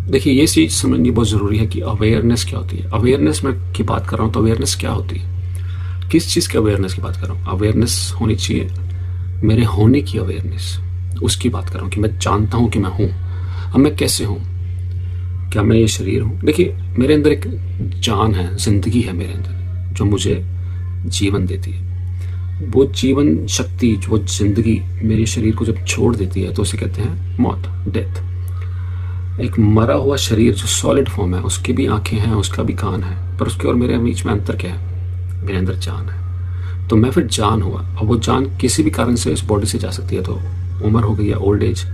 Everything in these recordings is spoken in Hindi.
देखिए, ये चीज़ समझनी बहुत ज़रूरी है कि अवेयरनेस क्या होती है। अवेयरनेस में की बात कर रहा हूँ तो अवेयरनेस क्या होती है, किस चीज़ की अवेयरनेस की बात कर रहा हूँ। अवेयरनेस होनी चाहिए मेरे होने की अवेयरनेस, उसकी बात कर रहा हूँ कि मैं जानता हूँ कि मैं हूँ। अब मैं कैसे हूँ, क्या मैं ये शरीर हूँ? देखिए, मेरे अंदर एक जान है, ज़िंदगी है मेरे अंदर जो मुझे जीवन देती है। वो जीवन शक्ति, वो ज़िंदगी मेरे शरीर को जब छोड़ देती है तो उसे कहते हैं मौत, डेथ। एक मरा हुआ शरीर जो सॉलिड फॉर्म है, उसकी भी आंखें हैं, उसका भी कान है, पर उसके और मेरे बीच में अंतर क्या है? मेरे अंदर जान है। तो मैं फिर जान हुआ, और वो जान किसी भी कारण से इस बॉडी से जा सकती है। तो उम्र हो गई है, ओल्ड एज,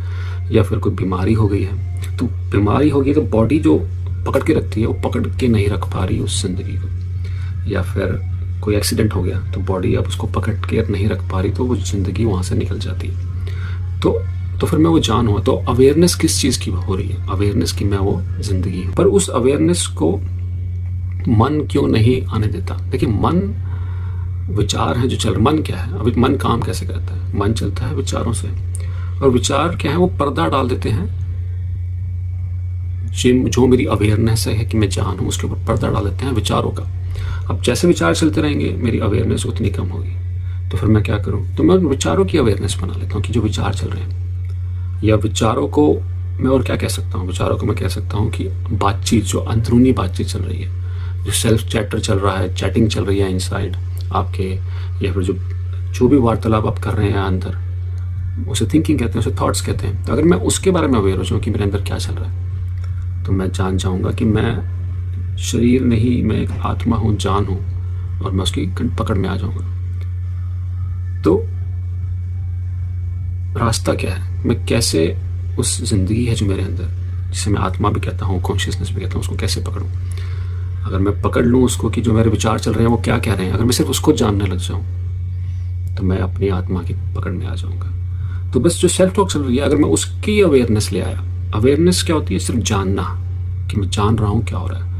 या फिर कोई बीमारी हो गई है। तो बीमारी हो गई तो बॉडी जो पकड़ के रखती है वो पकड़ के नहीं रख पा रही उस जिंदगी को। या फिर कोई एक्सीडेंट हो गया तो बॉडी अब उसको पकड़ के नहीं रख पा रही, तो वो ज़िंदगी वहाँ से निकल जाती है। तो फिर मैं वो जान हुआ। तो अवेयरनेस किस चीज़ की हो रही है? अवेयरनेस की मैं वो ज़िंदगी हूँ। पर उस अवेयरनेस को मन क्यों नहीं आने देता? देखिए, मन विचार है जो चल, मन क्या है? अभी मन काम कैसे करता है? मन चलता है विचारों से, और विचार क्या है? वो पर्दा डाल देते हैं। जो मेरी अवेयरनेस है कि मैं जान हूँ, उसके ऊपर पर्दा डाल देते हैं विचारों का। अब जैसे विचार चलते रहेंगे मेरी अवेयरनेस उतनी कम होगी। तो फिर मैं क्या करूँ? तो मैं विचारों की अवेयरनेस बना लेता हूँ कि जो विचार चल रहे हैं, या विचारों को मैं और क्या कह सकता हूँ? विचारों को मैं कह सकता हूँ कि बातचीत, जो अंदरूनी बातचीत चल रही है, जो सेल्फ चैटर चल रहा है, चैटिंग चल रही है इनसाइड आपके, या फिर जो भी वार्तालाप आप कर रहे हैं अंदर, उसे थिंकिंग कहते हैं, उसे थॉट्स कहते हैं। तो अगर मैं उसके बारे में अवेयर हो जाऊँ कि मेरे अंदर क्या चल रहा है, तो मैं जान जाऊँगा कि मैं शरीर नहीं, मैं एक आत्मा हूँ, जान हूँ, और मैं उसकी पकड़ में आ जाऊँगा। तो रास्ता क्या है? मैं कैसे उस ज़िंदगी है जो मेरे अंदर, जिसे मैं आत्मा भी कहता हूँ, कॉन्शियसनेस भी कहता हूँ, उसको कैसे पकड़ूँ? अगर मैं पकड़ लूँ उसको कि जो मेरे विचार चल रहे हैं वो क्या कह रहे हैं, अगर मैं सिर्फ उसको जानने लग जाऊँ, तो मैं अपनी आत्मा की पकड़ में आ जाऊँगा। तो बस जो सेल्फ टॉक चल रही है, अगर मैं उसकी अवेयरनेस ले आया, अवेयरनेस क्या होती है? सिर्फ जानना कि मैं जान रहा हूँ क्या हो रहा है।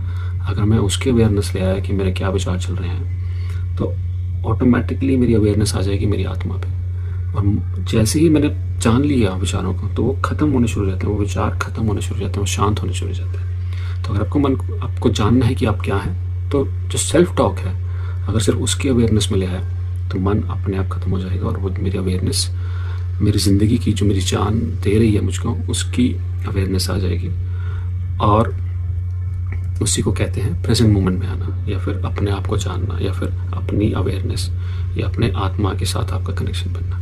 अगर मैं उसकी अवेयरनेस ले आया कि मेरे क्या विचार चल रहे हैं, तो ऑटोमेटिकली मेरी अवेयरनेस आ जाएगी मेरी आत्मा पे। और जैसे ही मैंने जान लिया विचारों को, तो वो ख़त्म होने शुरू हो जाते हैं, वो विचार ख़त्म होने शुरू हो जाते हैं, वो शांत होने शुरू हो जाते हैं। तो अगर आपको जानना है कि आप क्या हैं, तो जो सेल्फ टॉक है, अगर सिर्फ उसकी अवेयरनेस में ले आया, तो मन अपने आप ख़त्म हो जाएगा, और वो मेरी अवेयरनेस, मेरी ज़िंदगी की जो मेरी जान दे रही है मुझको, उसकी अवेयरनेस आ जाएगी। और उसी को कहते हैं प्रेजेंट मोमेंट में आना, या फिर अपने आप को जानना, या फिर अपनी अवेयरनेस, या अपने आत्मा के साथ आपका कनेक्शन बनना।